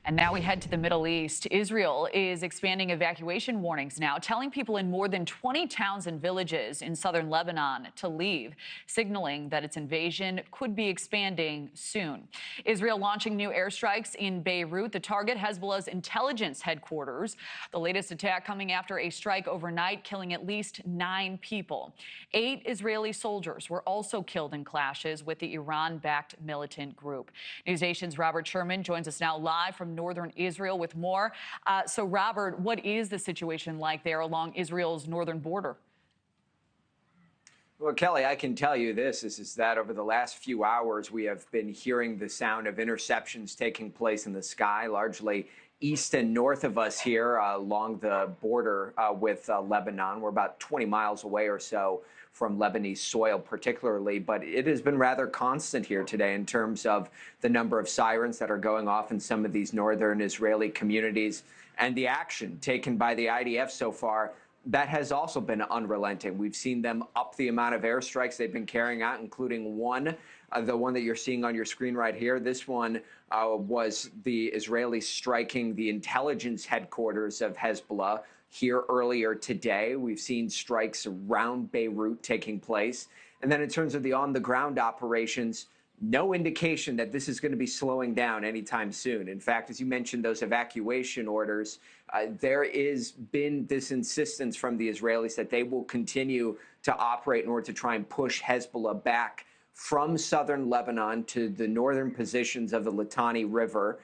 And now we head to the Middle East. Israel is expanding evacuation warnings now, telling people in more than 20 towns and villages in southern Lebanon to leave, signaling that its invasion could be expanding soon. Israel launching new airstrikes in Beirut, the target Hezbollah's intelligence headquarters. The latest attack coming after a strike overnight, killing at least 9 people. 8 Israeli soldiers were also killed in clashes with the Iran-backed militant group. NewsNation's Robert Sherman joins us now live from northern Israel with more. So, Robert, what is the situation like there along Israel's northern border? Well, Kelly, I can tell you this is that over the last few hours, we have been hearing the sound of interceptions taking place in the sky, largely east and north of us here along the border with Lebanon. We're about 20 miles away or so from Lebanese soil particularly, but it has been rather constant here today in terms of the number of sirens that are going off in some of these northern Israeli communities and the action taken by the IDF so far. That has also been unrelenting. We've seen them up the amount of airstrikes they've been carrying out, including one, the one that you're seeing on your screen right here. This one was the Israelis striking the intelligence headquarters of Hezbollah here earlier today. We've seen strikes around Beirut taking place. And then in terms of the on-the-ground operations, no indication that this is going to be slowing down anytime soon. In fact, as you mentioned, those evacuation orders, there has been this insistence from the Israelis that they will continue to operate in order to try and push Hezbollah back from southern Lebanon to the northern positions of the Litani River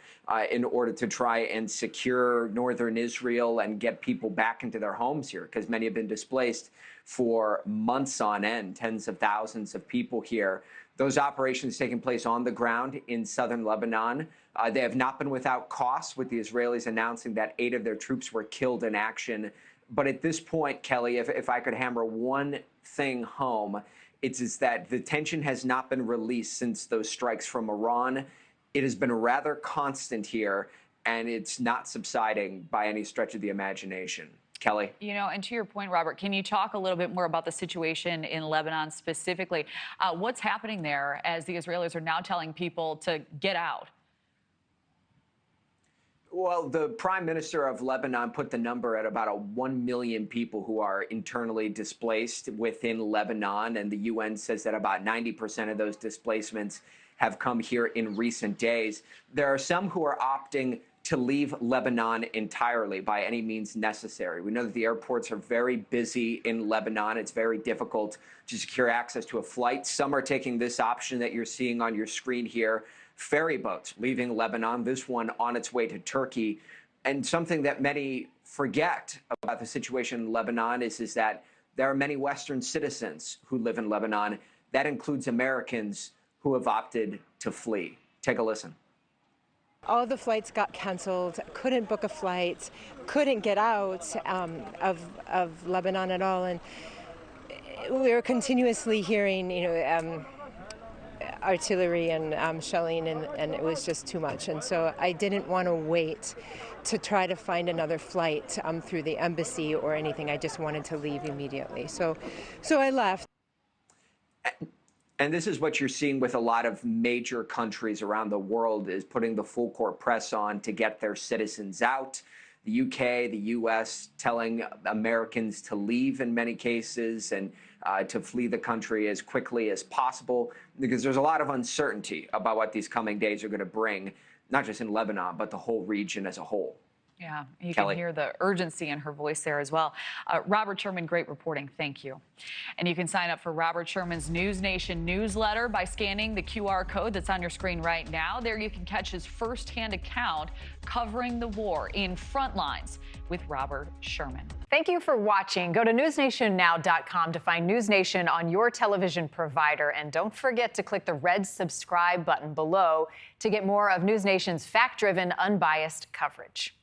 in order to try and secure northern Israel and get people back into their homes here, because many have been displaced for months on end, tens of thousands of people here. Those operations taking place on the ground in southern Lebanon. They have not been without cost, with the Israelis announcing that 8 of their troops were killed in action. But at this point, Kelly, if I could hammer one thing home, it's that the tension has not been released since those strikes from Iran. It has been rather constant here, and it's not subsiding by any stretch of the imagination. Kelly? You know, and to your point, Robert, can you talk a little bit more about the situation in Lebanon specifically? What's happening there as the Israelis are now telling people to get out? Well, the prime minister of Lebanon put the number at about 1 million people who are internally displaced within Lebanon, and the UN says that about 90% of those displacements have come here in recent days. There are some who are opting to leave Lebanon entirely by any means necessary. We know that the airports are very busy in Lebanon. It's very difficult to secure access to a flight. Some are taking this option that you're seeing on your screen here, ferry boats leaving Lebanon, this one on its way to Turkey. And something that many forget about the situation in Lebanon is that there are many Western citizens who live in Lebanon. That includes Americans who have opted to flee. Take a listen. All the flights got canceled, couldn't book a flight, couldn't get out of Lebanon at all. And we were continuously hearing, artillery and shelling, and it was just too much. And so I didn't want to wait to try to find another flight through the embassy or anything. I just wanted to leave immediately. So I left. And this is what you're seeing with a lot of major countries around the world, is putting the full court press on to get their citizens out. The UK, the US telling Americans to leave in many cases and to flee the country as quickly as possible, because there's a lot of uncertainty about what these coming days are going to bring, not just in Lebanon, but the whole region as a whole. Yeah, you Kelly? can hear the urgency in her voice there as well. Robert Sherman, great reporting. Thank you. And you can sign up for Robert Sherman's NewsNation newsletter by scanning the QR code that's on your screen right now. There you can catch his firsthand account covering the war in Frontlines with Robert Sherman. Thank you for watching. Go to newsnationnow.com to find NewsNation on your television provider. And don't forget to click the red subscribe button below to get more of NewsNation's fact-driven, unbiased coverage.